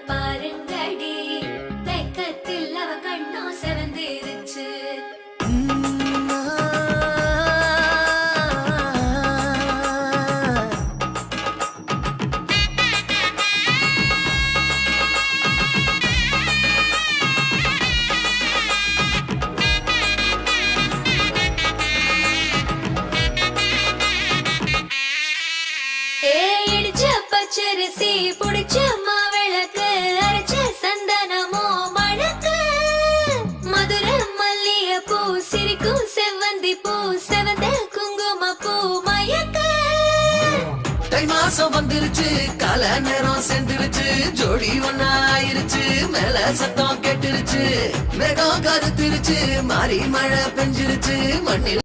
பாருங்கடி வெக்கத்தில் அவ கண்ணோ செவந்திருச்சு. பச்சரிசி புடிச்ச மாவிளக்கு அரைச்ச சந்தனமோ மணக்கு மதுர மல்லிய பூ சிரிக்கும் செவ்வந்தி பூ செவந்த குங்கும பூ மயக்க. தை மாசம் வந்துருச்சு கால நேரம் சென்றுருச்சு ஜோடி ஒன்னா ஆயிருச்சு மேல சத்தம் கெட்டுருச்சு மேகம் கருத்துருச்சு மாறி மழை பெஞ்சிருச்சு மண்ணில்